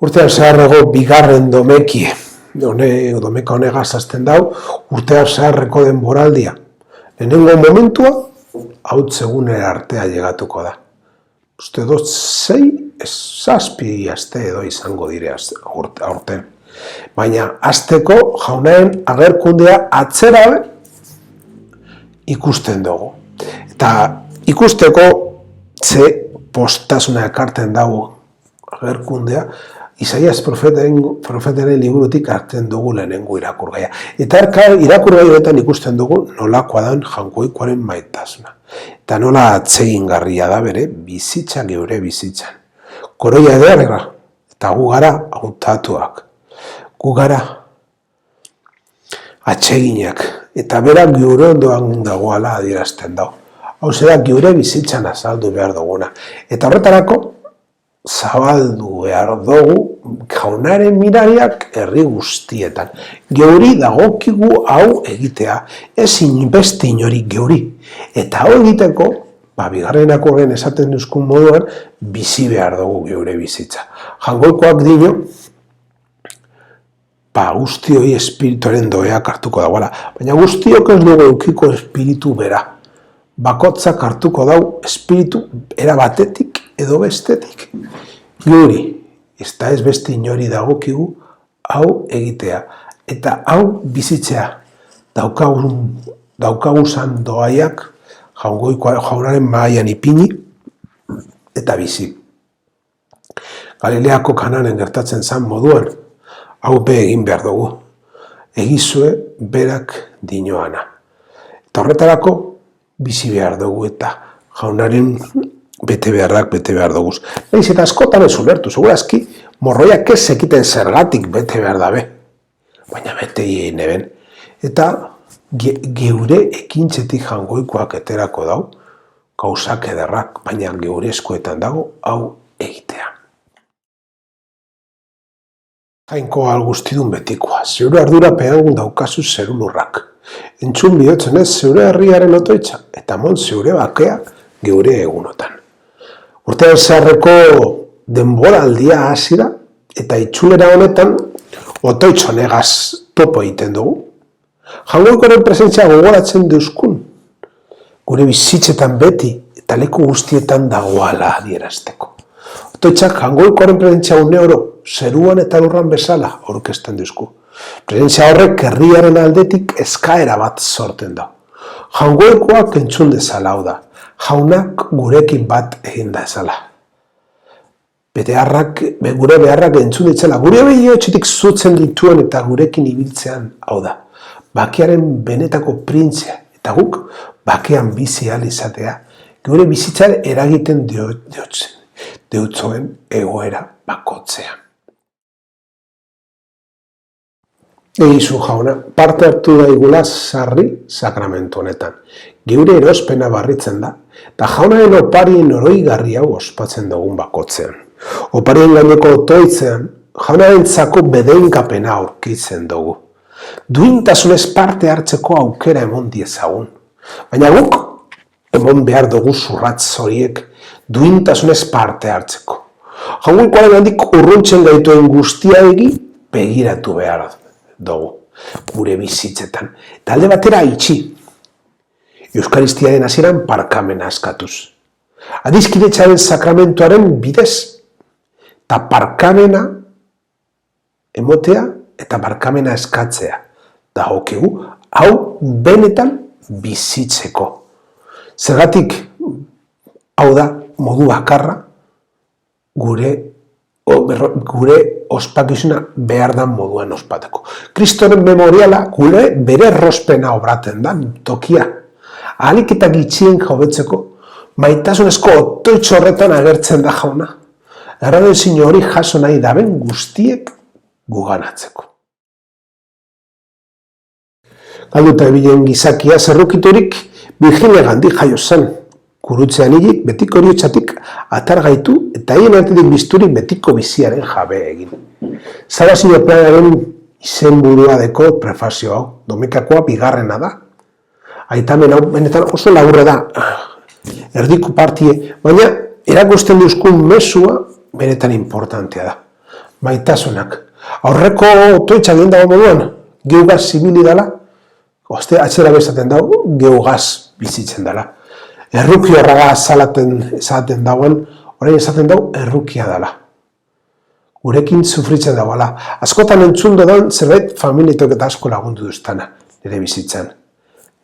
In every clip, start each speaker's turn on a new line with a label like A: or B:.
A: Urtean zaharrego bigarren domeka honegaz hasten dau, urtean zaharreko denboraldia. Lehenengo momentua, hautzegunera artea llegatuko da. Uste dut 6-7 aste edo izango dire aurten. Baina azteko jaunaren agerkundea atzerabe ikusten dugu. Eta ikusteko ze postasuna ekarten dago agerkundea, Isaias profetaren liburutik hartzen dugu lehenengo irakurgaia. Eta irakurgai honetan ikusten dugu nolakoa dan Jaungoikoaren maitasuna. Eta nola atsegingarria da bere bizitza geure bizitzan. Koroia ederra, eta gu gara hautatuak. Gu gara atseginak, eta berak geure ondoan dagoala adierazten dago. Hau da geure bizitzan azaldu behar duguna. Eta horretarako, zabaldu behar dugu jaunaren mirariak herri guztietan. Geuri dagokigu hau egitea, ezin beste inori geuri. Eta hau egiteko, bigarrenak horren esaten duzkun moduan, bizi behar dugu geure bizitza. Jaungoikoak dino, guztioi espirituaren doeak hartuko dagoela. Baina guztiok ez dugu eukiko espiritu bera. Bakotzak hartuko dau espiritu era batetik edo bestetik. Geuri, ez beste inori dagokigu hau egitea. Eta hau bizitzea daukaguzan doaiak jaunaren mahaian ipini eta bizi. Galileako Kananen gertatzen zan moduan, hau be egin behar dugu. Egizue berak dinoana. Eta horretarako bizi behar dugu eta jaunaren bete behar dugu. Naiz eta askotan ez ulertu, segurazki morroiak ez ekiten zergatik bete behar dabe. Baina bete hien eben. Eta geure ekintzetik Jaungoikoak eterako dau, gauzak ederrak, baina geure eskuetan dago hau egitea. Jainkoa guztidun betikoa, zeure ardura pean daukazu zeru lurrak. Entzun bihotzen ez zeure herriaren otoitza, eta mon zeure bakea geure egunotan. Urtean zaharreko denboraldia hasira, eta itxulera honetan otoitz honegaz topo egiten dugu. Jaungoikoaren presentzia gogoratzen duzkun, gure bizitzetan beti eta leku guztietan dagoala adierazteko. Otoitzak Jaungoikoaren presentzia une oro, zeruan eta lurran bezala aurkezten duzku. Presentzia horrek herriaren aldetik eskaera bat sorten da. Jaungoikoak entzun dezala hau da, jaunak gurekin bat egin da ezala. Gure beharrak entzun ditzela, gure behiotxetik zutzen dituen eta gurekin ibiltzean hau da. Bakearen benetako printzea eta guk bakean bizi ahal izatea, gure bizitzan eragiten deutzoen egoera bakotzean. Egizu jauna, parte hartu daigula sarri sakramentu honetan. Geure erospena barritzen da, eta jaunaren oparien oroigarri hau ospatzen dugun bakotzean. Oparien gaineko otoitzean, jaunaren zako bedeinkapena aurkitzen dugu. Duintasunez parte hartzeko aukera emon diezagun. Baina guk, emon behar dugu zurratz horiek duintasunez parte hartzeko. Jaungoikoaren handik urruntzen gaituen guztiaegi begiratu behar dugu, gure bizitzetan. Talde batera itxi. Euskaristiaren hasieran parkamena askatuz. Adiskidetzaren sakramentuaren bidez, eta parkamena emotea eta parkamena eskatzea. Dagokigu, hau benetan bizitzeko. Zergatik, hau da, modu bakarra, gure ospakizuna behar dan moduan ospateko. Kristoren memoriala gure bere errospena obraten da tokia. Ahalik eta gitxien jobetzeko, maitasunezko otoitz horretan agertzen da jauna. Erradezin hori jaso nahi daben guztiek guganatzeko. Galduta ebilen gizakia zerrukiturik Virginia Gandhi jaio zen. Gurutzean hilik betiko horiotxatik atar gaitu eta hien artetik bizturik betiko biziaren jabe egin. Salvazio planaren izenburua deko prefazio hau, domekakoa bigarrena da. Aitamen hau benetan oso laburra da, erdiko partie, baina erakusten duzkun mesua benetan importantea da. maitasunak. Aurreko toitxak egin dago moduan, geugaz zibili dela, oste atxera bezaten dago, geugaz bizitzen dela. Erruki horraga esaten dagoen, orain esaten dago errukia dela. Gurekin sufritzen dagoela. Askotan entzun dudan zerbait familietok eta asko lagundu duztana, nire bizitzan.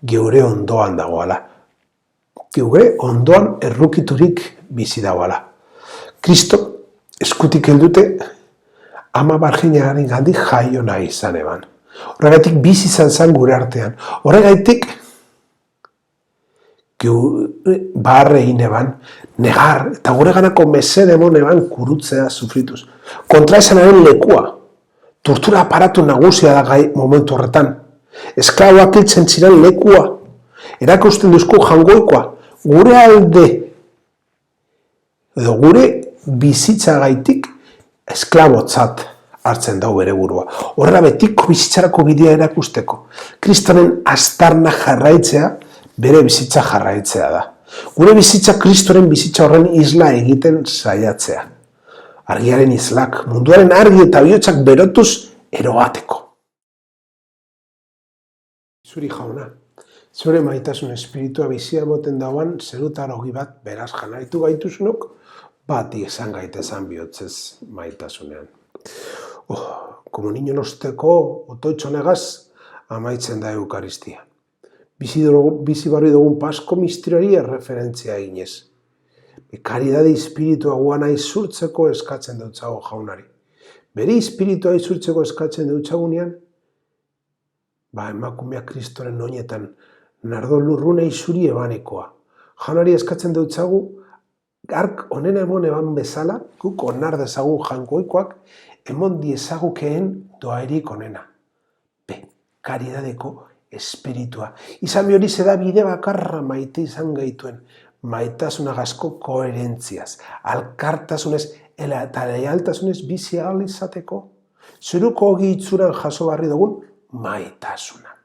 A: Geure ondoan dagoela. Geure ondoan errukiturik bizi dagoela. Kristo eskutik heldute ama barginaren gandik jaio nahi izan eban. Horregaitik bizi izan zen gure artean. Horregaitik barre egin eban, negar, eta gure ganako mesede emon eban kurutzea sufrituz. Kontraesanaren lekua, tortura aparatu nagusia da gai momentu horretan. Esklaboak hiltzen ziren lekua, erakusten duzku jangoikoa, gure alde, edo gure bizitzagaitik esklabotzat hartzen dau bere burua. Horrela betiko bizitzarako bidea erakusteko. Kristoren astarna jarraitzea, bere bizitza jarraitzea da. Gure bizitza Kristoren bizitza horren isla egiten saiatzea. Argiaren islak, munduaren argi eta bihotzak berotuz erogateko. Zuri jauna, zure maitasun espiritua bizia moten dauan zerutar hogi bat beraz janaitu gaituzunok, bat izan gaitezan bihotzez maitasunean. Komunion osteko otoitxonegaz amaitzen da Eukaristia. Bizi barri dugun Pasko misterioari erreferentzia eginez. Karidade espiritua guana izurtzeko eskatzen dutzago jaunari. Bere espiritua izurtzeko eskatzen dutzagunean, emakumeak Kristoren oinetan nardo lurruna izuri ebanekoa. Jaunari eskatzen dutzagu, ark onena emon eban bezala, guk onar dezagun jankoikoak, emon diezagukeen doairik onena. Karidadeko espiritua. Izan hori zeda bide bakarra maite izan gaituen, maitasunagazko koherentziaz, alkartasunez eta leialtasunez bizi ahal izateko, zeruko ogi itzuran jaso barri dugun maitasuna.